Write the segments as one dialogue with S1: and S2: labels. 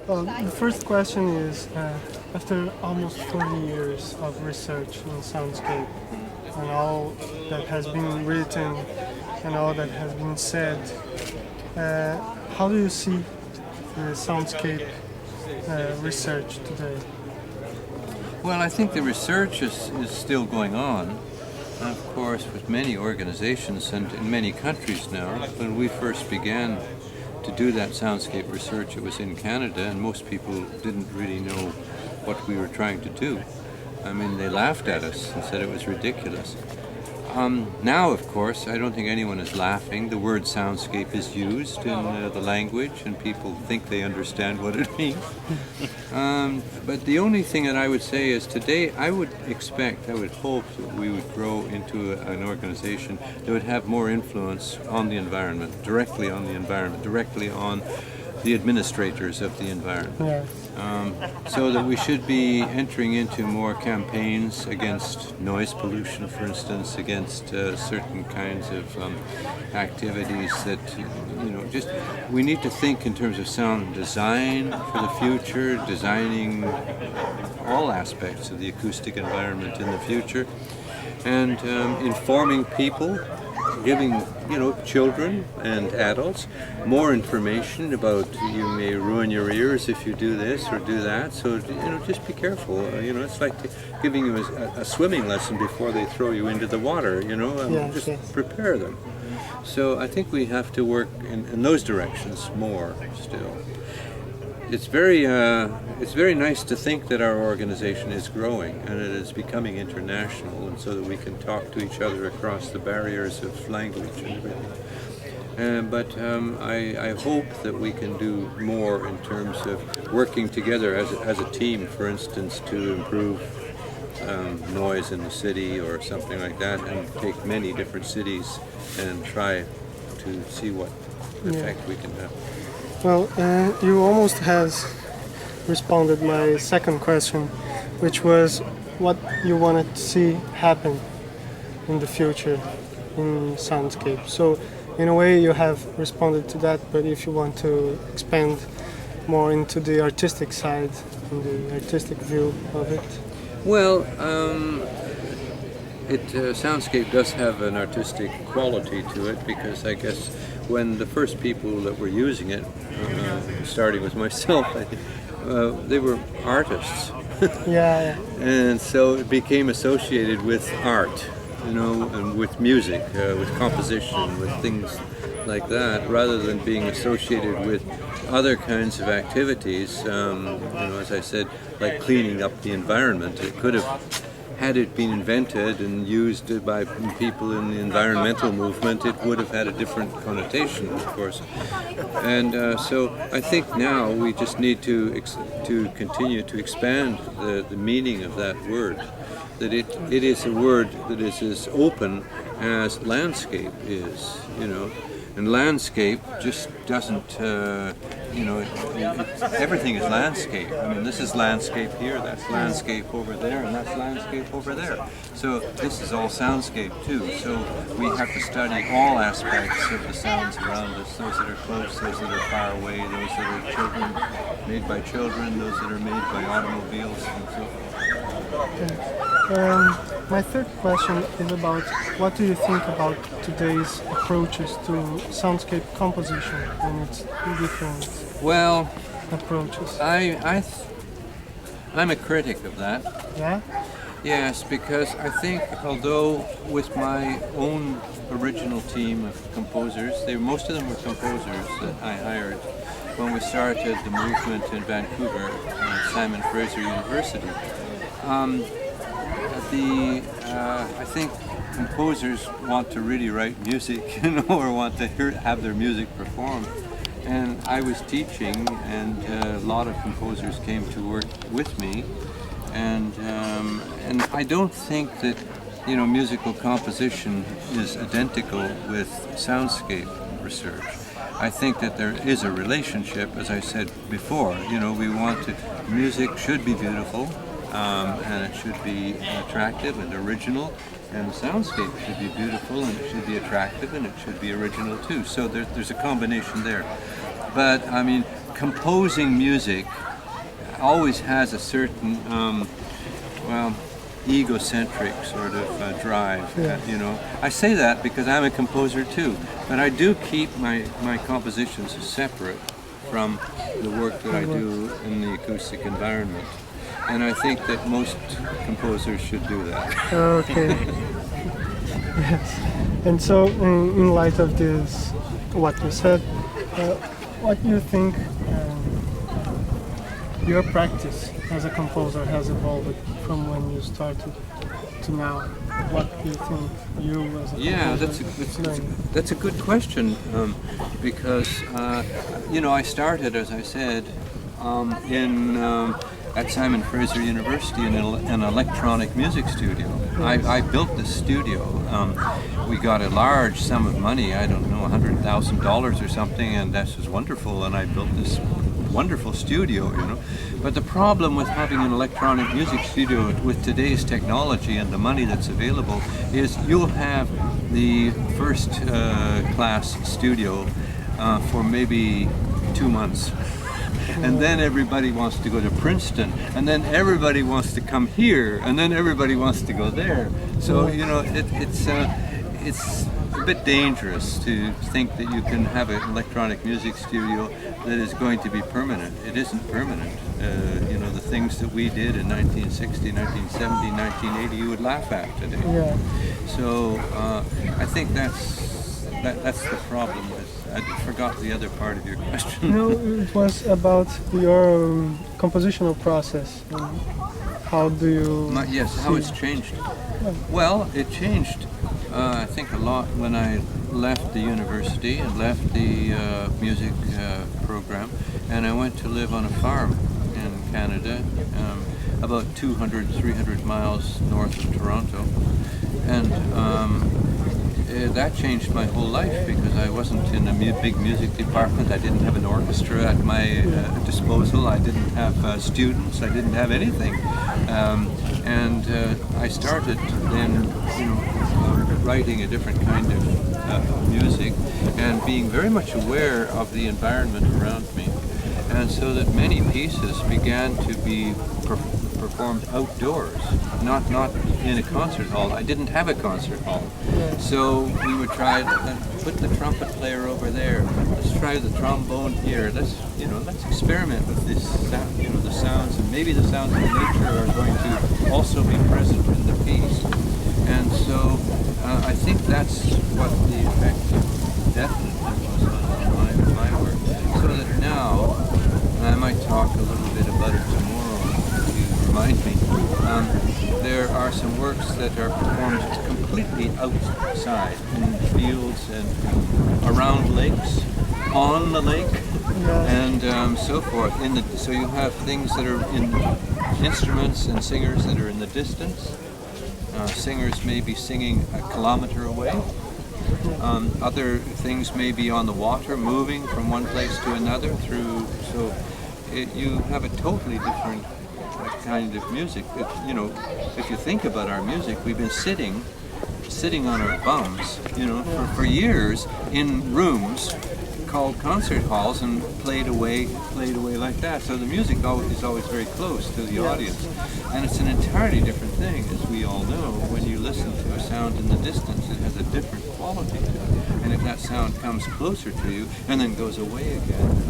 S1: Well, the first question is, after almost 40 years of research in soundscape and all that has been written and all that has been said, how do you see the soundscape research today?
S2: Well, I think the research is still going on. And of course, with many organizations and in many countries now. When we first began to do that soundscape research, it was in Canada, and most people didn't really know what we were trying to do. I mean, they laughed at us and said it was ridiculous. Now, of course, I don't think anyone is laughing. The word soundscape is used in the language, and people think they understand what it means. But the only thing that I would say is today I would hope that we would grow into an organization that would have more influence on the environment, directly on the administrators of the environment.
S1: Yeah.
S2: So that we should be entering into more campaigns against noise pollution, for instance, against certain kinds of activities that, we need to think in terms of sound design for the future, designing all aspects of the acoustic environment in the future, and informing people, giving children and adults more information about you may ruin your ears if you do this or do that. So just be careful. It's like giving you a swimming lesson before they throw you into the water. Prepare them. So I think we have to work in those directions more still. It's very nice to think that our organization is growing and it is becoming international, and so that we can talk to each other across the barriers of language and everything. But I hope that we can do more in terms of working together as a team, for instance, to improve noise in the city or something like that, and take many different cities and try to see what effect we can have.
S1: Well, you almost has responded my second question, which was what you wanted to see happen in the future in soundscape. So, in a way, you have responded to that, but if you want to expand more into the artistic side, and the artistic view of it.
S2: Well, soundscape does have an artistic quality to it, because I guess when the first people that were using it, starting with myself, I think, they were artists.
S1: Yeah.
S2: And so it became associated with art, and with music, with composition, with things like that, rather than being associated with other kinds of activities, as I said, like cleaning up the environment. It could have, had it been invented and used by people in the environmental movement, it would have had a different connotation, of course. And so I think now we just need to continue to expand the meaning of that word, that it is a word that is as open as landscape is, And landscape just doesn't, everything is landscape. I mean, this is landscape here, that's landscape over there, and that's landscape over there. So this is all soundscape too. So we have to study all aspects of the sounds around us, those that are close, those that are far away, those that are children, made by children, those that are made by automobiles, and so forth.
S1: My third question is about what do you think about today's approaches to soundscape composition and its different approaches?
S2: I'm a critic of that.
S1: Yeah?
S2: Yes, because I think although with my own original team of composers, most of them were composers that I hired when we started the movement in Vancouver at Simon Fraser University. I think composers want to really write music, or want to have their music performed. And I was teaching, and a lot of composers came to work with me, and I don't think that musical composition is identical with soundscape research. I think that there is a relationship, as I said before. Music should be beautiful. And it should be attractive and original, and the soundscape should be beautiful, and it should be attractive, and it should be original too. So there's a combination there. But I mean, composing music always has a certain, egocentric sort of drive. I say that because I'm a composer too, but I do keep my compositions separate from the work that I do in the acoustic environment. And I think that most composers should do that.
S1: Okay. Yes. And so, in light of this, what you said, what do you think your practice as a composer has evolved from when you started to now? What do you think you as a composer
S2: that's a good question, because I started, as I said, at Simon Fraser University in an electronic music studio.
S1: Yes.
S2: I built this studio. We got a large sum of money, I don't know, $100,000 or something, and that was wonderful, and I built this wonderful studio, But the problem with having an electronic music studio with today's technology and the money that's available is you'll have the first class studio for maybe 2 months. And then everybody wants to go to Princeton, and then everybody wants to come here, and then everybody wants to go there. So it's a bit dangerous to think that you can have an electronic music studio that is going to be permanent. It isn't permanent. The things that we did in 1960, 1970, 1980, you would laugh at today.
S1: Yeah.
S2: So I think that's the problem. I forgot the other part of your question.
S1: No, it was about your compositional process. How do you?
S2: How it's changed. Well, it changed. I think a lot when I left the university and left the music program, and I went to live on a farm in Canada, about 200, 300 miles north of Toronto, and that changed my whole life because I wasn't in a big music department. I didn't have an orchestra at my disposal. I didn't have students. I didn't have anything, and I started then, writing a different kind of music and being very much aware of the environment around me, and so that many pieces began to be performed outdoors, not in a concert hall. I didn't have a concert hall, so we would try to put the trumpet player over there. Let's try the trombone here. Let's experiment with this sound, the sounds, and maybe the sounds of nature are going to also be present in the piece. And so I think that's what the effect definitely was on my work. So that now, and I might talk a little bit about it tomorrow if you remind me, there are some works that are performed completely outside, in fields and around lakes, on the lake, and so forth. So you have things that are in instruments and singers that are in the distance. Singers may be singing a kilometer away. Other things may be on the water, moving from one place to another you have a totally different kind of music. If you think about our music, we've been sitting on our bums, for years in rooms called concert halls and played away like that. So the music is always very close to the audience. And it's an entirely different thing, as we all know. When you listen to a sound in the distance, it has a different quality to it. And if that sound comes closer to you and then goes away again,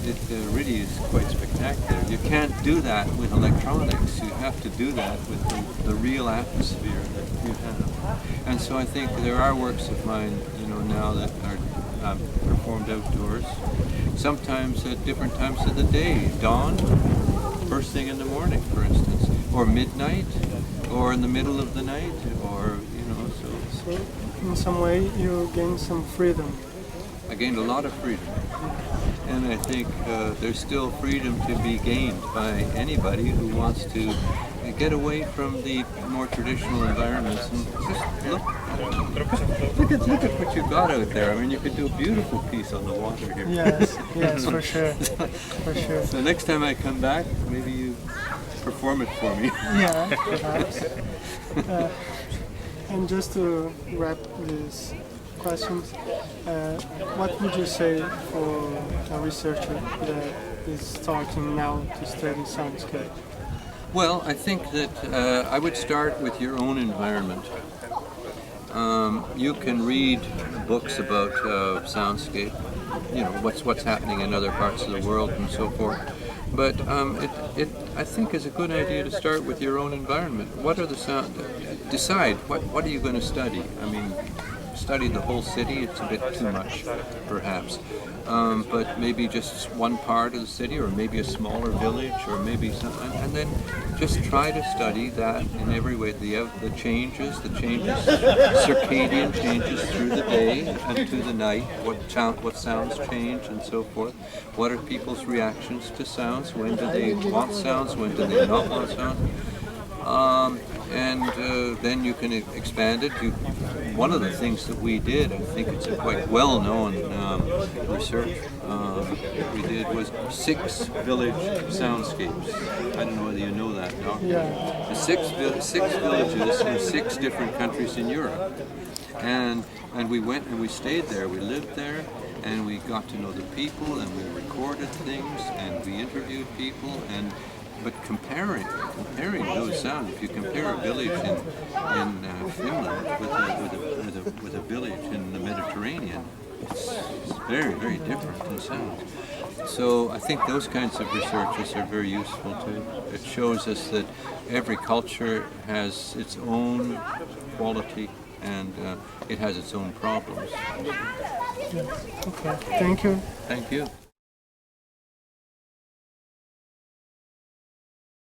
S2: it really is quite spectacular. You can't do that with electronics. You have to do that with the real atmosphere that you have. And so I think there are works of mine, now that are performed outdoors, sometimes at different times of the day, dawn, first thing in the morning, for instance, or midnight, or in the middle of the night, or
S1: So in some way you gain some freedom.
S2: I gained a lot of freedom, and I think there's still freedom to be gained by anybody who wants to get away from the more traditional environments and just look at what you've got out there. I mean, you could do a beautiful piece on the water here.
S1: Yes, for sure, for sure.
S2: So next time I come back, maybe you perform it for me.
S1: Yeah, perhaps. And just to wrap this questions. What would you say for a researcher that is starting now to study soundscape?
S2: Well, I think that I would start with your own environment. You can read books about soundscape, you know, what's happening in other parts of the world and so forth. But I think it's a good idea to start with your own environment. What are the sound? Decide what are you going to study. I mean, study the whole city, it's a bit too much, perhaps. But maybe just one part of the city, or maybe a smaller village, or maybe something, and then just try to study that in every way. The changes, circadian changes through the day and through the night. What sounds change and so forth. What are people's reactions to sounds? When do they want sounds? When do they not want sounds? Then you can expand it. One of the things that we did, I think it's a quite well-known research we did, was 6 village soundscapes. I don't know whether you know that, no?
S1: Yeah.
S2: The six villages in 6 different countries in Europe. And we went and we stayed there, we lived there, and we got to know the people, and we recorded things, and we interviewed people, but comparing those sounds, if you compare a village in Finland with a village in the Mediterranean, it's very, very different in sound. So I think those kinds of researches are very useful too. It shows us that every culture has its own quality, and it has its own problems.
S1: Okay, thank you.
S2: Thank you.